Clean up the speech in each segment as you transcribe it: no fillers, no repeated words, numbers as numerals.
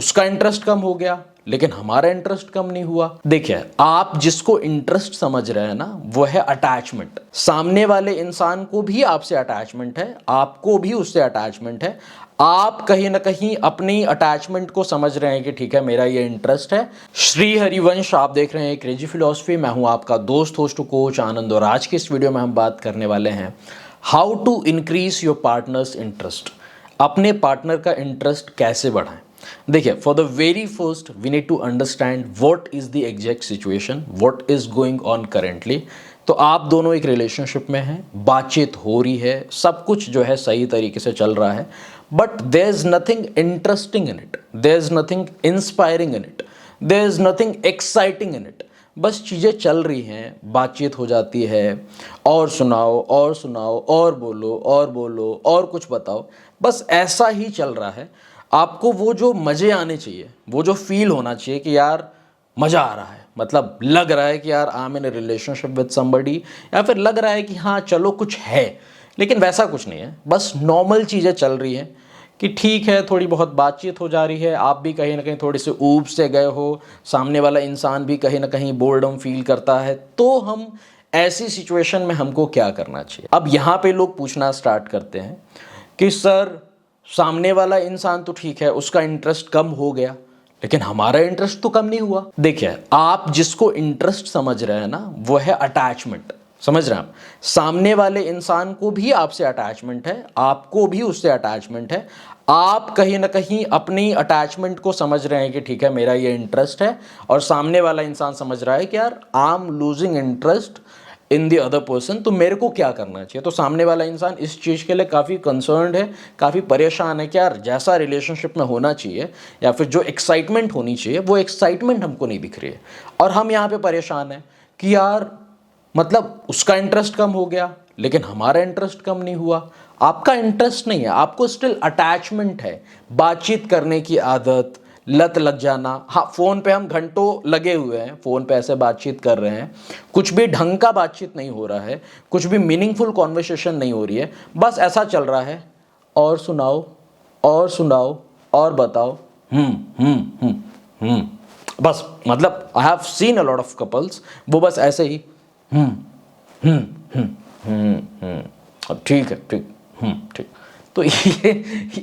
उसका इंटरेस्ट कम हो गया लेकिन हमारा इंटरेस्ट कम नहीं हुआ। देखिए, आप जिसको इंटरेस्ट समझ रहे हैं ना, वो है अटैचमेंट। सामने वाले इंसान को भी आपसे अटैचमेंट है, आपको भी उससे अटैचमेंट है। आप कहीं ना कहीं अपनी अटैचमेंट को समझ रहे हैं कि ठीक है, मेरा ये इंटरेस्ट है। श्री हरिवंश, आप देख रहे हैं क्रेजी फिलॉसफी। मैं हूं आपका दोस्त, होस्ट, कोच आनंद, और आज की इस वीडियो में हम बात करने वाले हैं how to increase your partner's interest. अपने पार्टनर का इंटरेस्ट कैसे बढ़ाएं। देखिए, for the very first we need to understand what is the exact situation, what is going on currently. तो आप दोनों एक रिलेशनशिप में हैं, बातचीत हो रही है, सब कुछ जो है सही तरीके से चल रहा है, but there is nothing interesting in it, there is nothing inspiring in it, there is nothing exciting in it. बस चीज़ें चल रही हैं, बातचीत हो जाती है, और सुनाओ और सुनाओ, और बोलो और बोलो, और कुछ बताओ, बस ऐसा ही चल रहा है। आपको वो जो मज़े आने चाहिए, वो जो फील होना चाहिए कि यार मज़ा आ रहा है, मतलब लग रहा है कि यार I am in A relationship with somebody, या फिर लग रहा है कि हाँ चलो कुछ है, लेकिन वैसा कुछ नहीं है। बस नॉर्मल चीज़ें चल रही हैं कि ठीक है, थोड़ी बहुत बातचीत हो जा रही है, आप भी कहीं ना कहीं थोड़े से ऊब से गए हो, सामने वाला इंसान भी कहीं ना कहीं बोर्डम फील करता है। तो हम ऐसी सिचुएशन में हमको क्या करना चाहिए? अब यहाँ पे लोग पूछना स्टार्ट करते हैं कि सर, सामने वाला इंसान तो ठीक है, उसका इंटरेस्ट कम हो गया, लेकिन हमारा इंटरेस्ट तो कम नहीं हुआ। देखिए, आप जिसको इंटरेस्ट समझ रहे हैं ना, वो है अटैचमेंट। समझ रहे हैं आप? सामने वाले इंसान को भी आपसे अटैचमेंट है, आपको भी उससे अटैचमेंट है। आप कहीं ना कहीं अपनी अटैचमेंट को समझ रहे हैं कि ठीक है, मेरा ये इंटरेस्ट है, और सामने वाला इंसान समझ रहा है कि यार I am losing interest in the other person, तो मेरे को क्या करना चाहिए। तो सामने वाला इंसान इस चीज़ के लिए काफ़ी कंसर्न्ड है, काफ़ी परेशान है कि यार जैसा रिलेशनशिप में होना चाहिए, या फिर जो एक्साइटमेंट होनी चाहिए, वो एक्साइटमेंट हमको नहीं दिख रही है। और हम यहाँ पे परेशान हैं कि यार मतलब उसका इंटरेस्ट कम हो गया लेकिन हमारा इंटरेस्ट कम नहीं हुआ। आपका इंटरेस्ट नहीं है, आपको स्टिल अटैचमेंट है, बातचीत करने की आदत, लत लग जाना। हाँ, फ़ोन पे हम घंटों लगे हुए हैं, फ़ोन पे ऐसे बातचीत कर रहे हैं, कुछ भी ढंग का बातचीत नहीं हो रहा है, कुछ भी मीनिंगफुल कॉन्वर्सेशन नहीं हो रही है, बस ऐसा चल रहा है, और सुनाओ और सुनाओ और बताओ। बस मतलब I have seen a lot of couples, वो बस ऐसे ही ठीक है, ठीक, ठीक। तो ये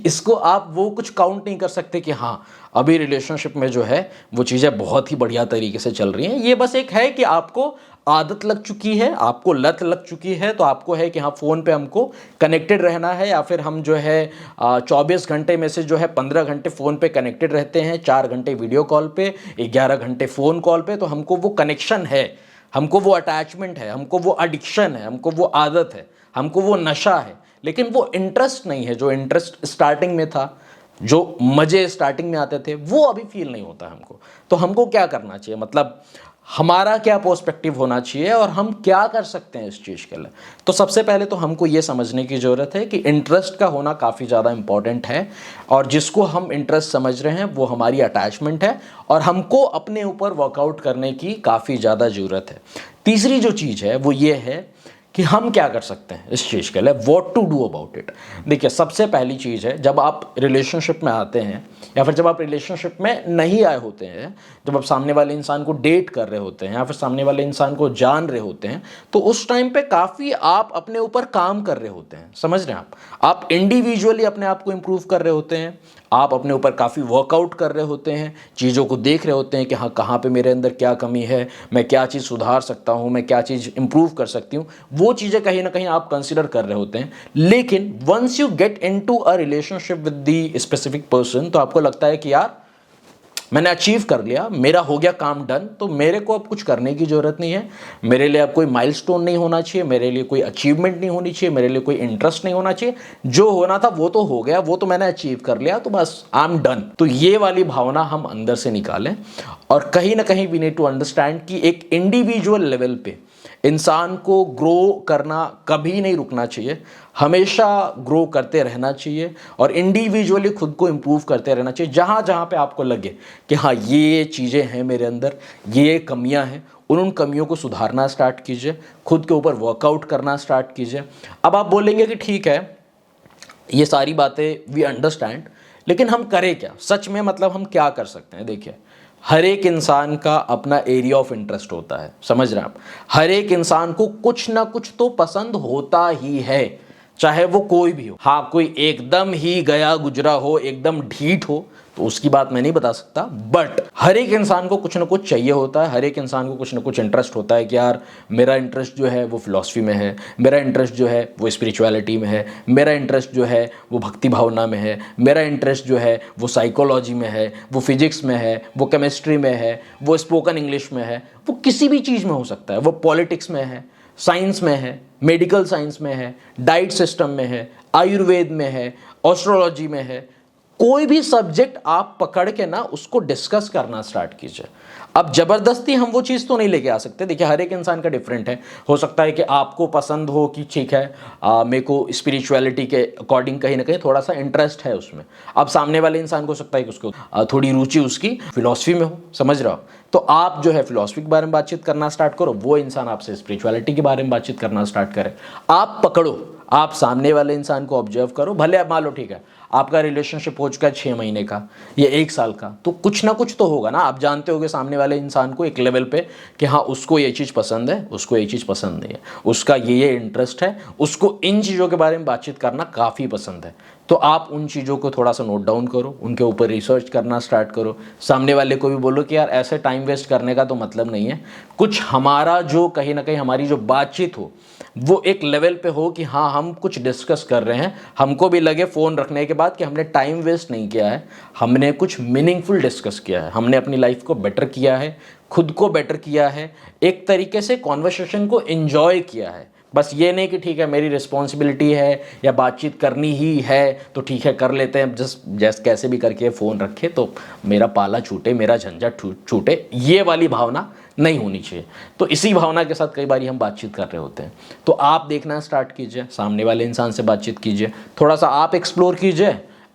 इसको आप वो कुछ काउंट नहीं कर सकते कि हाँ अभी रिलेशनशिप में जो है वो चीज़ें बहुत ही बढ़िया तरीके से चल रही हैं। ये बस एक है कि आपको आदत लग चुकी है, आपको लत लग चुकी है, तो आपको है कि हाँ फ़ोन पे हमको कनेक्टेड रहना है, या फिर हम जो है 24 घंटे में से जो है 15 घंटे फ़ोन पे कनेक्टेड रहते हैं, 4 घंटे वीडियो कॉल पे, 11 घंटे फ़ोन कॉल पे। तो हमको वो कनेक्शन है, हमको वो अटैचमेंट है, हमको वो एडिक्शन है, हमको वो आदत है, हमको वो नशा है, लेकिन वो इंटरेस्ट नहीं है। जो इंटरेस्ट स्टार्टिंग में था, जो मज़े स्टार्टिंग में आते थे, वो अभी फील नहीं होता हमको। तो हमको क्या करना चाहिए, मतलब हमारा क्या पर्सपेक्टिव होना चाहिए और हम क्या कर सकते हैं इस चीज़ के लिए। तो सबसे पहले तो हमको ये समझने की ज़रूरत है कि इंटरेस्ट का होना काफ़ी ज़्यादा इंपॉर्टेंट है, और जिसको हम इंटरेस्ट समझ रहे हैं वो हमारी अटैचमेंट है, और हमको अपने ऊपर वर्कआउट करने की काफ़ी ज़्यादा ज़रूरत है। तीसरी जो चीज़ है वो ये है कि हम क्या कर सकते हैं इस चीज़ के लिए, what to do about it. देखिए, सबसे पहली चीज़ है, जब आप रिलेशनशिप में आते हैं, या फिर जब आप रिलेशनशिप में नहीं आए होते हैं, जब आप सामने वाले इंसान को डेट कर रहे होते हैं, या फिर सामने वाले इंसान को जान रहे होते हैं, तो उस टाइम पे काफ़ी आप अपने ऊपर काम कर रहे होते हैं। समझ रहे हैं आप इंडिविजुअली अपने आप को इम्प्रूव कर रहे होते हैं, आप अपने ऊपर काफ़ी वर्कआउट कर रहे होते हैं, चीज़ों को देख रहे होते हैं कि हाँ कहाँ पे मेरे अंदर क्या कमी है, मैं क्या चीज़ सुधार सकता हूँ, मैं क्या चीज़ इंप्रूव कर सकती हूँ, वो चीज़ें कहीं ना कहीं आप कंसिडर कर रहे होते हैं। लेकिन once you get into a relationship with the specific person, तो आपको लगता है कि यार मैंने अचीव कर लिया, मेरा हो गया काम डन, तो मेरे को अब कुछ करने की ज़रूरत नहीं है, मेरे लिए अब कोई माइलस्टोन नहीं होना चाहिए, मेरे लिए कोई अचीवमेंट नहीं होनी चाहिए, मेरे लिए कोई इंटरेस्ट नहीं होना चाहिए, जो होना था वो तो हो गया, वो तो मैंने अचीव कर लिया, तो बस आई एम डन। तो ये वाली भावना हम अंदर से निकालें, और कहीं ना कहीं वी नीड टू अंडरस्टैंड कि एक इंडिविजुअल लेवल पे इंसान को ग्रो करना कभी नहीं रुकना चाहिए, हमेशा ग्रो करते रहना चाहिए, और इंडिविजुअली खुद को इम्प्रूव करते रहना चाहिए। जहाँ जहाँ पे आपको लगे कि हाँ ये चीज़ें हैं मेरे अंदर, ये कमियाँ हैं, उन कमियों को सुधारना स्टार्ट कीजिए, खुद के ऊपर वर्कआउट करना स्टार्ट कीजिए। अब आप बोलेंगे कि ठीक है, ये सारी बातें वी अंडरस्टैंड, लेकिन हम करें क्या सच में, मतलब हम क्या कर सकते हैं? देखिए, हर एक इंसान का अपना एरिया ऑफ इंटरेस्ट होता है, समझ रहे हैं आप? हर एक इंसान को कुछ ना कुछ तो पसंद होता ही है, चाहे वो कोई भी हो। हाँ, कोई एकदम ही गया गुजरा हो, एकदम ढीठ हो, तो उसकी बात मैं नहीं बता सकता, बट हर एक इंसान को कुछ ना कुछ चाहिए होता है। हर एक इंसान को कुछ ना कुछ इंटरेस्ट होता है कि यार मेरा इंटरेस्ट जो है वो फिलॉसफी में है, मेरा इंटरेस्ट जो है वो स्पिरिचुअलिटी में है, मेरा इंटरेस्ट जो है वो भक्ति भावना में है, मेरा इंटरेस्ट जो है वो साइकोलॉजी में है, वो फिजिक्स में है, वो केमिस्ट्री में है, वो स्पोकन इंग्लिश में है, वो किसी भी चीज़ में हो सकता है, वो पॉलिटिक्स में है, साइंस में है, मेडिकल साइंस में है, डाइट सिस्टम में है, आयुर्वेद में है, एस्ट्रोलॉजी में है। कोई भी सब्जेक्ट आप पकड़ के ना उसको डिस्कस करना स्टार्ट कीजिए। अब जबरदस्ती हम वो चीज़ तो नहीं लेके आ सकते। देखिए, हर एक इंसान का डिफरेंट है। हो सकता है कि आपको पसंद हो कि ठीक है, मेरे को स्पिरिचुअलिटी के अकॉर्डिंग कहीं ना कहीं थोड़ा सा इंटरेस्ट है उसमें। अब सामने वाले इंसान को हो सकता है कि उसको थोड़ी रुचि उसकी फिलॉसफी में हो, समझ रहे हो? तो आप जो है फिलॉसफी के बारे में बातचीत करना स्टार्ट करो, वो इंसान आपसे स्पिरिचुअलिटी के बारे में बातचीत करना स्टार्ट करे। आप पकड़ो, आप सामने वाले इंसान को ऑब्जर्व करो। भले आप मान लो ठीक है आपका रिलेशनशिप हो चुका है 6 महीने का या 1 साल का, तो कुछ ना कुछ तो होगा ना। आप जानते होगे सामने वाले इंसान को एक लेवल पे कि हाँ उसको ये चीज़ पसंद है, उसको ये चीज़ पसंद नहीं है, उसका ये इंटरेस्ट है, उसको इन चीज़ों के बारे में बातचीत करना काफ़ी पसंद है। तो आप उन चीज़ों को थोड़ा सा नोट डाउन करो, उनके ऊपर रिसर्च करना स्टार्ट करो। सामने वाले को भी बोलो कि यार ऐसे टाइम वेस्ट करने का तो मतलब नहीं है, कुछ हमारा जो कहीं ना कहीं हमारी जो बातचीत हो वो एक लेवल पे हो कि हाँ हम कुछ डिस्कस कर रहे हैं, हमको भी लगे फ़ोन रखने के बाद कि हमने टाइम वेस्ट नहीं किया है, हमने कुछ मीनिंगफुल डिस्कस किया है, हमने अपनी लाइफ को बेटर किया है, खुद को बेटर किया है, एक तरीके से कॉन्वर्सेशन को एंजॉय किया है। बस ये नहीं कि ठीक है मेरी रिस्पॉन्सिबिलिटी है या बातचीत करनी ही है तो ठीक है कर लेते हैं, जस्ट कैसे भी करके फ़ोन रखे तो मेरा पाला छूटे, मेरा झंझट छूटे, ये वाली भावना नहीं होनी चाहिए। तो इसी भावना के साथ कई बार हम बातचीत कर रहे होते हैं। तो आप देखना स्टार्ट कीजिए, सामने वाले इंसान से बातचीत कीजिए, थोड़ा सा आप एक्सप्लोर कीजिए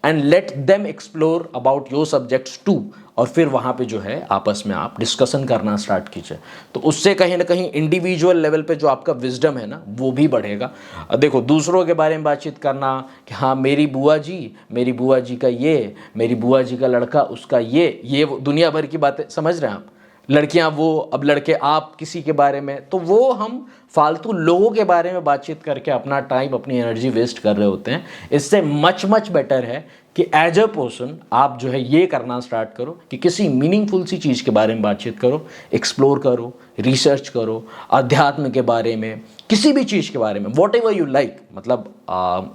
and let them explore about your subjects too. और फिर वहाँ पे जो है आपस में आप डिस्कशन करना स्टार्ट कीजिए। तो उससे कहीं ना कहीं इंडिविजुअल लेवल पे जो आपका विजडम है ना वो भी बढ़ेगा। देखो, दूसरों के बारे में बातचीत करना कि हाँ मेरी बुआ जी का ये, मेरी बुआ जी का लड़का उसका ये दुनिया भर की बातें, समझ रहे हैं आप? लड़कियां वो, अब लड़के आप किसी के बारे में, तो वो हम फालतू लोगों के बारे में बातचीत करके अपना टाइम अपनी एनर्जी वेस्ट कर रहे होते हैं। इससे मच बेटर है कि एज अ पर्सन आप जो है ये करना स्टार्ट करो कि किसी मीनिंगफुल सी चीज़ के बारे में बातचीत करो, एक्सप्लोर करो, रिसर्च करो, अध्यात्म के बारे में, किसी भी चीज़ के बारे में, वॉट एवर यू लाइक। मतलब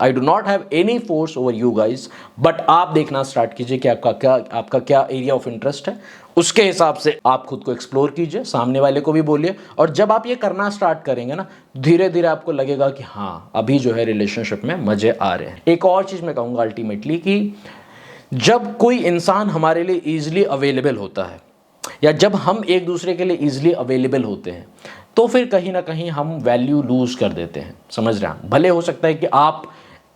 I do not have any force over you guys, but आप देखना स्टार्ट कीजिए कि आपका क्या एरिया ऑफ इंटरेस्ट है, उसके हिसाब से आप खुद को एक्सप्लोर कीजिए, सामने वाले को भी बोलिए। और जब आप ये करना स्टार्ट करेंगे ना, धीरे धीरे आपको लगेगा कि हाँ अभी जो है रिलेशनशिप में मजे आ रहे हैं। एक और चीज़ मैं कहूँगा अल्टीमेटली कि जब कोई इंसान हमारे लिए ईजिली अवेलेबल होता है या जब हम एक दूसरे के लिए ईजिली अवेलेबल होते हैं तो फिर कहीं ना कहीं हम वैल्यू लूज कर देते हैं, समझ रहे हैं? भले हो सकता है कि आप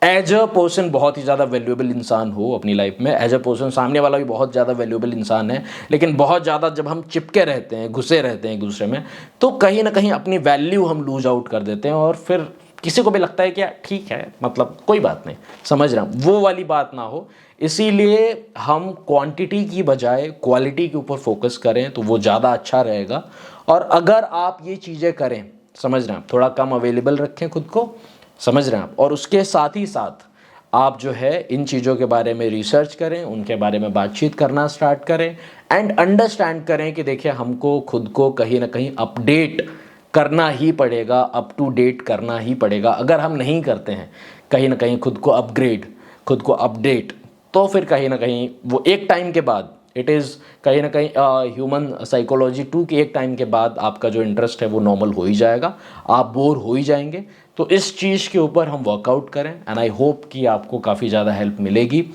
एज अ पर्सन बहुत ही ज़्यादा वैल्यूएबल इंसान हो अपनी लाइफ में, एज अ पर्सन सामने वाला भी बहुत ज़्यादा वैल्यूएबल इंसान है, लेकिन बहुत ज़्यादा जब हम चिपके रहते हैं, घुसे रहते हैं एक दूसरे में, तो कहीं ना कहीं अपनी वैल्यू हम लूज आउट कर देते हैं और फिर किसी को भी लगता है कि ठीक है मतलब कोई बात नहीं, समझ रहा हूँ, वो वाली बात ना हो। इसीलिए हम क्वांटिटी की बजाय क्वालिटी के ऊपर फोकस करें तो वो ज़्यादा अच्छा रहेगा। और अगर आप ये चीज़ें करें, समझ रहे हैं, थोड़ा कम अवेलेबल रखें खुद को, समझ रहे हैं आप, और उसके साथ ही साथ आप जो है इन चीज़ों के बारे में रिसर्च करें, उनके बारे में बातचीत करना स्टार्ट करें एंड अंडरस्टैंड करें कि देखिए हमको खुद को कहीं ना कहीं अपडेट करना ही पड़ेगा, अप टू डेट करना ही पड़ेगा। अगर हम नहीं करते हैं कहीं ना कहीं खुद को अपग्रेड, खुद को अपडेट, तो फिर कहीं ना कहीं वो एक टाइम के बाद इट इज़ कहीं ना कहीं ह्यूमन साइकोलॉजी टू कि एक टाइम के बाद आपका जो इंटरेस्ट है वो नॉर्मल हो ही जाएगा, आप बोर हो ही जाएंगे। तो इस चीज़ के ऊपर हम वर्कआउट करें एंड आई होप कि आपको काफ़ी ज़्यादा हेल्प मिलेगी।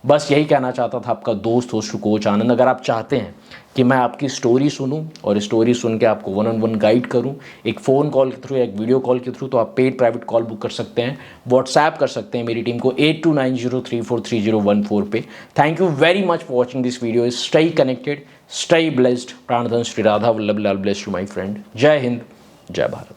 बस यही कहना चाहता था आपका दोस्त होस्ट कोच आनंद। अगर आप चाहते हैं कि मैं आपकी स्टोरी सुनूं और स्टोरी सुन के आपको 1-on-1 गाइड करूं, एक फ़ोन कॉल के थ्रू या एक वीडियो कॉल के थ्रू, तो आप पेड प्राइवेट कॉल बुक कर सकते हैं, व्हाट्सएप कर सकते हैं मेरी टीम को 8290343014 पे। Thank you very much for watching this video. Stay connected, stay blessed. प्राणधन Shri Radha Vallabh Lal bless you my friend. जय हिंद, जय भारत।